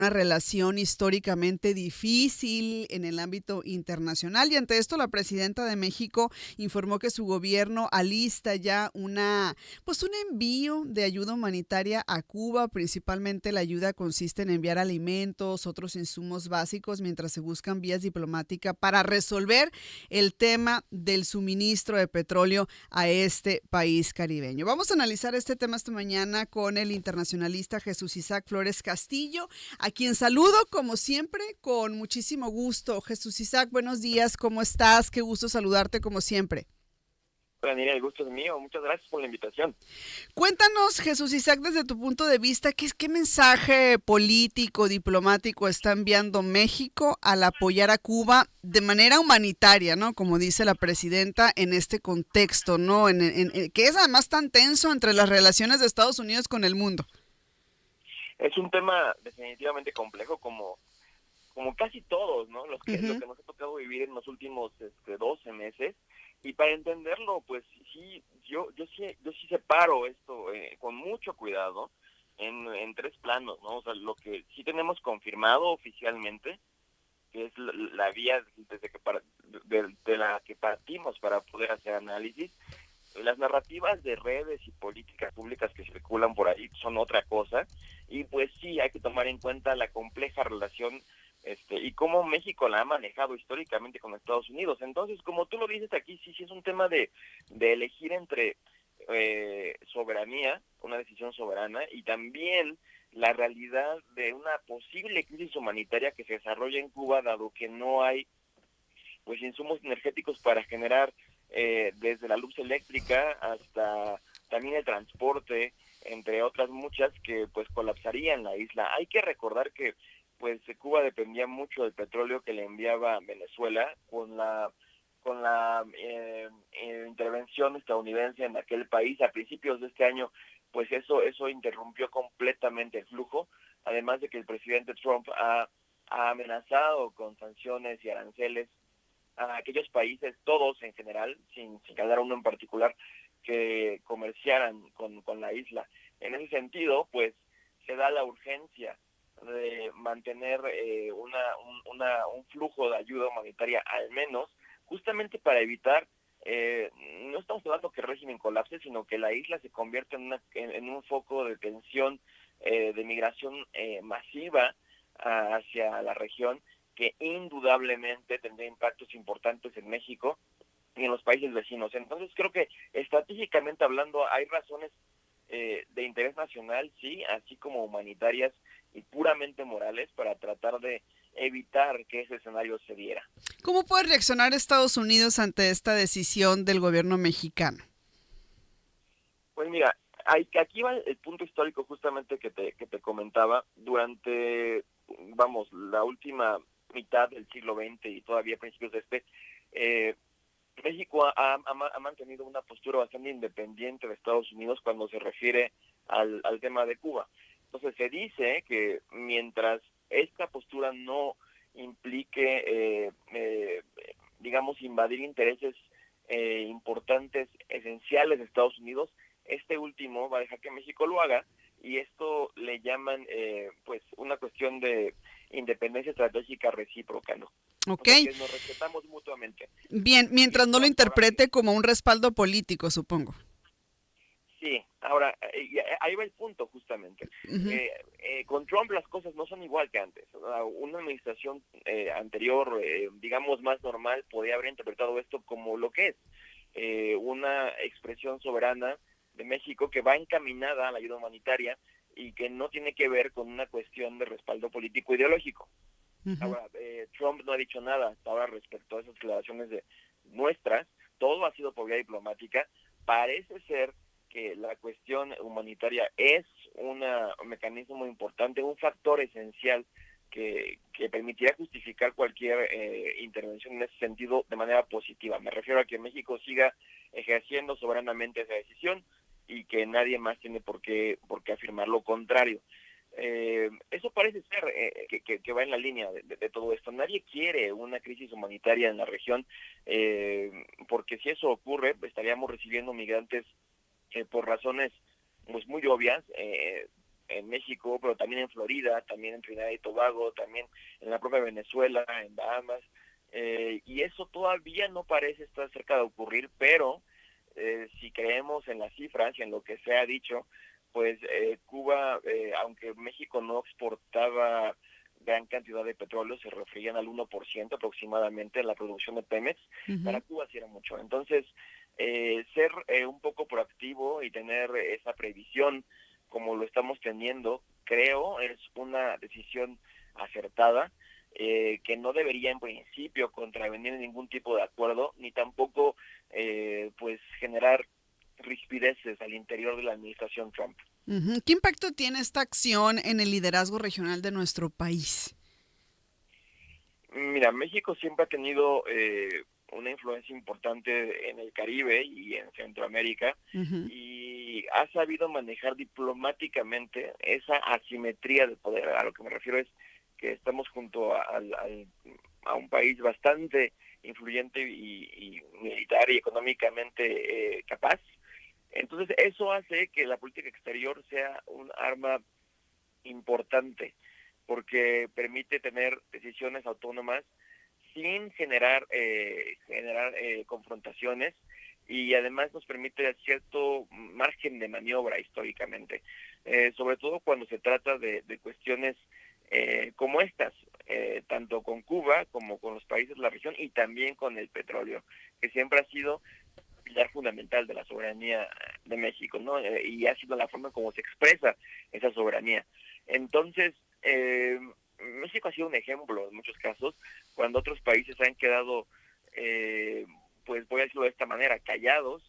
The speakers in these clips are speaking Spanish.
una relación históricamente difícil en el ámbito internacional y ante esto la presidenta de México informó que su gobierno alista ya un envío de ayuda humanitaria a Cuba. Principalmente la ayuda consiste en enviar alimentos, otros insumos básicos mientras se buscan vías diplomáticas para resolver el tema del suministro de petróleo a este país caribeño. Vamos a analizar este tema esta mañana con el internacionalista Jesús Isaac Flores Castillo, a quien saludo como siempre con muchísimo gusto. Jesús Isaac, buenos días, ¿cómo estás? Qué gusto saludarte como siempre. Hola, Nidia, el gusto es mío. Muchas gracias por la invitación. Cuéntanos, Jesús Isaac, desde tu punto de vista, ¿qué mensaje político, diplomático está enviando México al apoyar a Cuba de manera humanitaria, ¿no? Como dice la presidenta, en este contexto, ¿no? Que es además tan tenso entre las relaciones de Estados Unidos con el mundo. Es un tema definitivamente complejo, como casi todos, ¿no? Lo Uh-huh. que nos ha tocado vivir en los últimos 12 meses. Y para entenderlo, pues sí, yo sí separo esto con mucho cuidado en tres planos, ¿no? O sea, lo que sí tenemos confirmado oficialmente, que es la vía de la que partimos para poder hacer análisis. Las narrativas de redes y políticas públicas que circulan por ahí son otra cosa, y pues sí hay que tomar en cuenta la compleja relación y cómo México la ha manejado históricamente con Estados Unidos. Entonces, como tú lo dices aquí, sí es un tema de elegir entre soberanía, una decisión soberana, y también la realidad de una posible crisis humanitaria que se desarrolla en Cuba, dado que no hay pues insumos energéticos para generar desde la luz eléctrica hasta también el transporte, entre otras muchas, que pues colapsarían la isla. Hay que recordar que pues Cuba dependía mucho del petróleo que le enviaba Venezuela con la intervención estadounidense en aquel país a principios de este año. Pues eso interrumpió completamente el flujo, además de que el presidente Trump ha amenazado con sanciones y aranceles a aquellos países, todos en general, sin señalar a uno en particular, que comerciaran con la isla. En ese sentido, pues se da la urgencia de mantener un flujo de ayuda humanitaria al menos, justamente para evitar, no estamos hablando que el régimen colapse, sino que la isla se convierta en un foco de tensión, de migración masiva hacia la región, que indudablemente tendría impactos importantes en México y en los países vecinos. Entonces creo que estratégicamente hablando hay razones de interés nacional, sí, así como humanitarias y puramente morales, para tratar de evitar que ese escenario se diera. ¿Cómo puede reaccionar Estados Unidos ante esta decisión del gobierno mexicano? Pues mira, aquí va el punto histórico justamente que te comentaba. Durante, vamos, la última mitad del siglo XX y todavía principios de eh, México ha mantenido una postura bastante independiente de Estados Unidos cuando se refiere al tema de Cuba. Entonces se dice que mientras esta postura no implique, digamos, invadir intereses importantes, esenciales de Estados Unidos, este último va a dejar que México lo haga, y esto le llaman pues una cuestión de independencia estratégica recíproca, ¿no? O Ok, sea, que nos respetamos mutuamente. bien, mientras no Esto lo ahora interprete como un respaldo político, supongo. sí, ahora ahí va el punto justamente. Uh-huh. Con Trump las cosas no son igual que antes. Una administración anterior, digamos más normal, podía haber interpretado esto como lo que es una expresión soberana de México que va encaminada a la ayuda humanitaria y que no tiene que ver con una cuestión de respaldo político ideológico. Uh-huh. Ahora, Trump no ha dicho nada hasta ahora respecto a esas declaraciones de nuestras. Todo ha sido por vía diplomática. Parece ser que la cuestión humanitaria es un mecanismo muy importante, un factor esencial que permitirá justificar cualquier intervención en ese sentido de manera positiva. Me refiero a que México siga ejerciendo soberanamente esa decisión y que nadie más tiene por qué afirmar lo contrario. Eso parece ser que va en la línea de todo esto. Nadie quiere una crisis humanitaria en la región, porque si eso ocurre, estaríamos recibiendo migrantes por razones pues muy obvias, en México, pero también en Florida, también en Trinidad y Tobago, también en la propia Venezuela, en Bahamas, y eso todavía no parece estar cerca de ocurrir, pero si creemos en las cifras y en lo que se ha dicho, pues Cuba, aunque México no exportaba gran cantidad de petróleo, se referían al 1% aproximadamente en la producción de Pemex, para Uh-huh. Cuba sí era mucho. Entonces, ser un poco proactivo y tener esa previsión como lo estamos teniendo, creo es una decisión acertada, que no debería en principio contravenir ningún tipo de acuerdo, ni tampoco pues generar rispideces al interior de la administración Trump. Uh-huh. ¿Qué impacto tiene esta acción en el liderazgo regional de nuestro país? Mira, México siempre ha tenido una influencia importante en el Caribe y en Centroamérica, Uh-huh. y ha sabido manejar diplomáticamente esa asimetría de poder. A lo que me refiero es que estamos junto a un país bastante influyente y militar y económicamente capaz. Entonces eso hace que la política exterior sea un arma importante, porque permite tener decisiones autónomas sin generar confrontaciones, y además nos permite cierto margen de maniobra históricamente, sobre todo cuando se trata de cuestiones como estas, tanto con Cuba como con los países de la región y también con el petróleo, que siempre ha sido pilar fundamental de la soberanía de México, ¿no? Y ha sido la forma como se expresa esa soberanía. Entonces, México ha sido un ejemplo en muchos casos, cuando otros países han quedado, pues voy a decirlo de esta manera, callados.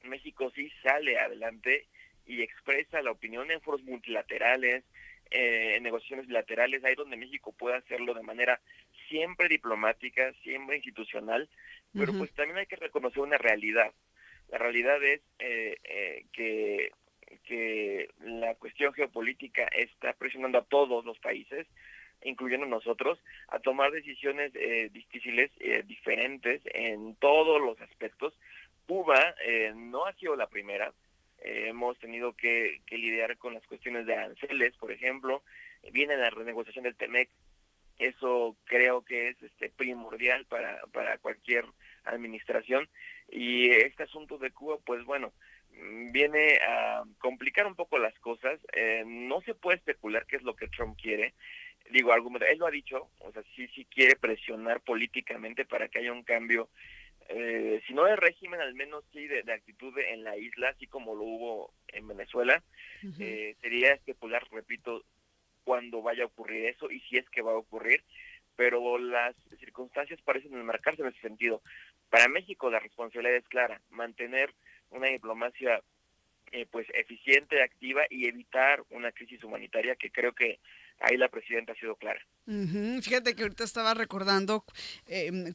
México sí sale adelante y expresa la opinión en foros multilaterales, en negociaciones bilaterales, ahí donde México puede hacerlo de manera siempre diplomática, siempre institucional, pero Uh-huh. pues también hay que reconocer una realidad. La realidad es que la cuestión geopolítica está presionando a todos los países, incluyendo nosotros, a tomar decisiones difíciles, diferentes en todos los aspectos. Cuba no ha sido la primera. Hemos tenido que lidiar con las cuestiones de aranceles, por ejemplo. Viene la renegociación del TEMEC. Eso creo que es primordial para cualquier administración. Y este asunto de Cuba, pues bueno, viene a complicar un poco las cosas. No se puede especular qué es lo que Trump quiere. Digo, él lo ha dicho, o sea, sí quiere presionar políticamente para que haya un cambio, si no de régimen, al menos sí de actitud en la isla, así como lo hubo en Venezuela. Uh-huh. Sería especular, repito, cuándo vaya a ocurrir eso y si es que va a ocurrir, pero las circunstancias parecen enmarcarse en ese sentido. Para México la responsabilidad es clara: mantener una diplomacia pues eficiente, activa, y evitar una crisis humanitaria, que creo que ahí la presidenta ha sido clara. Ujú. Fíjate que ahorita estaba recordando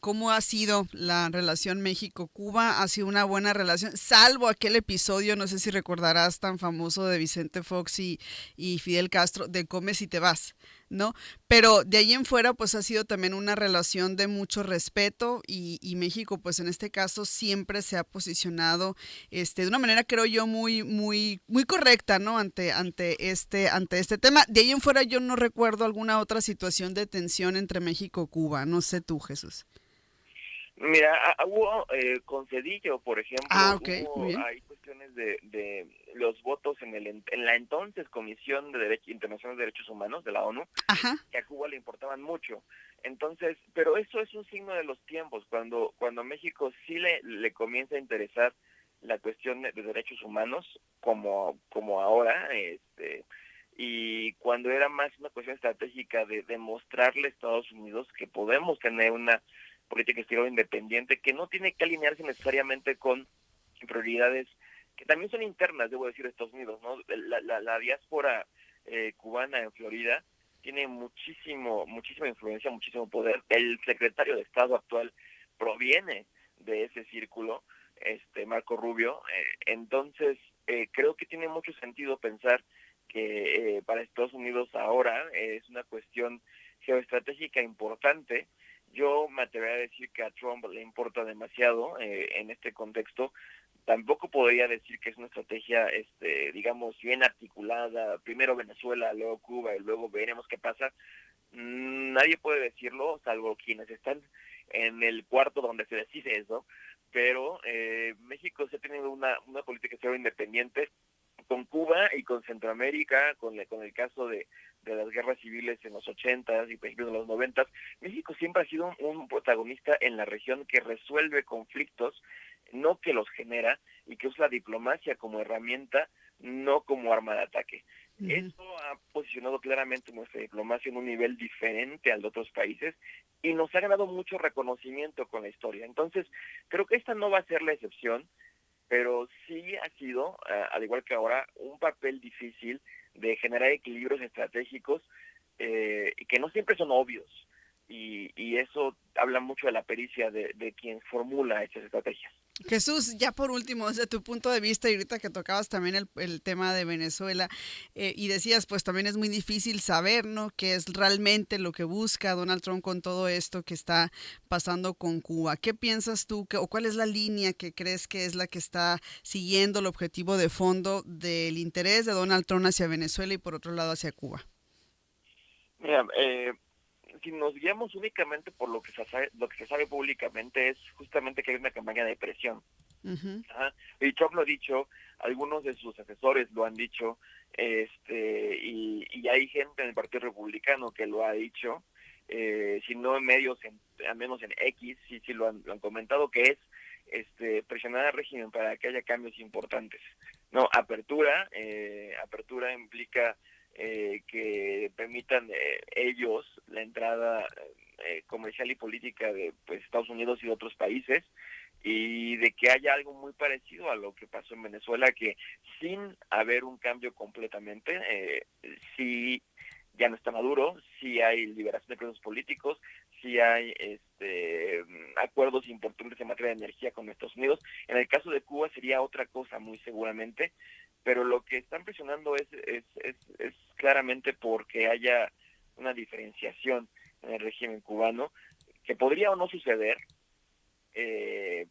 cómo ha sido la relación México-Cuba. Ha sido una buena relación, salvo aquel episodio, no sé si recordarás, tan famoso de Vicente Fox y Fidel Castro, de Comes y te vas, ¿no? Pero de ahí en fuera, pues ha sido también una relación de mucho respeto y México, pues en este caso, siempre se ha posicionado de una manera, creo yo, muy correcta, ¿no? Ante este tema. De ahí en fuera yo no recuerdo alguna otra situación de tensión entre México y Cuba. No sé tú, Jesús. Mira, hubo con Cedillo, por Ah, ejemplo, ok, muy bien. hay cuestiones de los votos en la entonces Comisión de Derecho Internacional de Derechos Humanos de la ONU, Ajá. que a Cuba le importaban mucho. Entonces, pero eso es un signo de los tiempos, cuando México sí le comienza a interesar la cuestión de derechos humanos, como ahora, y cuando era más una cuestión estratégica de demostrarle a Estados Unidos que podemos tener una política exterior independiente, que no tiene que alinearse necesariamente con prioridades que también son internas, debo decir, de Estados Unidos, ¿no? La diáspora cubana en Florida tiene muchísima influencia, muchísimo poder. El secretario de Estado actual proviene de ese círculo, Marco Rubio. Entonces, creo que tiene mucho sentido pensar que para Estados Unidos ahora es una cuestión geoestratégica importante, Yo me atrevería a decir que a Trump le importa demasiado en este contexto. Tampoco podría decir que es una estrategia, digamos, bien articulada. Primero Venezuela, luego Cuba y luego veremos qué pasa. Nadie puede decirlo, salvo quienes están en el cuarto donde se decide eso. Pero México se ha tenido una política exterior independiente con Cuba y con Centroamérica, con el caso de las guerras civiles en los 80s y principios de los 90s. México siempre ha sido un protagonista en la región que resuelve conflictos, no que los genera, y que usa la diplomacia como herramienta, no como arma de ataque. Uh-huh. Eso ha posicionado claramente nuestra diplomacia en un nivel diferente al de otros países y nos ha ganado mucho reconocimiento con la historia. Entonces, creo que esta no va a ser la excepción, pero sí ha sido, al igual que ahora, un papel difícil de generar equilibrios estratégicos que no siempre son obvios, y eso habla mucho de la pericia de quien formula estas estrategias. Jesús, ya por último, desde tu punto de vista, y ahorita que tocabas también el tema de Venezuela, y decías, pues también es muy difícil saber, ¿no?, qué es realmente lo que busca Donald Trump con todo esto que está pasando con Cuba. ¿Qué piensas tú, o cuál es la línea que crees que es la que está siguiendo el objetivo de fondo del interés de Donald Trump hacia Venezuela y por otro lado hacia Cuba? Mira, si nos guiamos únicamente por lo que se sabe públicamente, es justamente que hay una campaña de presión. Uh-huh. Y Trump lo ha dicho, algunos de sus asesores lo han dicho, y hay gente en el Partido Republicano que lo ha dicho, si no en medios, al menos en X, sí lo han comentado, que es presionar al régimen para que haya cambios importantes. No, apertura implica que permitan ellos la entrada comercial y política de Estados Unidos y de otros países, y de que haya algo muy parecido a lo que pasó en Venezuela, que sin haber un cambio completamente, sí ya no está Maduro, sí hay liberación de presos políticos, sí hay acuerdos importantes en materia de energía con Estados Unidos. En el caso de Cuba sería otra cosa muy seguramente, pero lo que están presionando es claramente porque haya una diferenciación en el régimen cubano, que podría o no suceder,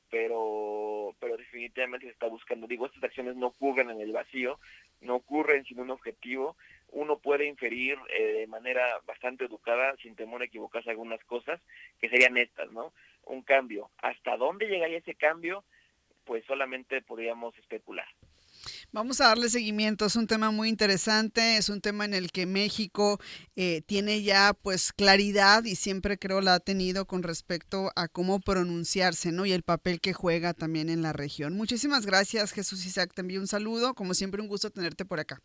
pero definitivamente se está buscando. Digo, estas acciones no ocurren en el vacío, no ocurren sin un objetivo. Uno puede inferir de manera bastante educada, sin temor a equivocarse, algunas cosas que serían estas, ¿no? Un cambio. ¿Hasta dónde llegaría ese cambio? Pues solamente podríamos especular. Vamos a darle seguimiento, es un tema muy interesante, es un tema en el que México tiene ya pues claridad y siempre creo la ha tenido con respecto a cómo pronunciarse, ¿no?, y el papel que juega también en la región. Muchísimas gracias, Jesús Isaac, te envío un saludo, como siempre un gusto tenerte por acá.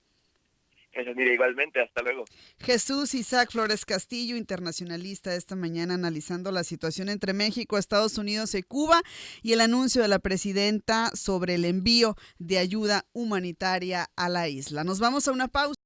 Eso, mira, igualmente, hasta luego. Jesús Isaac Flores Castillo, internacionalista, esta mañana analizando la situación entre México, Estados Unidos y Cuba y el anuncio de la presidenta sobre el envío de ayuda humanitaria a la isla. Nos vamos a una pausa.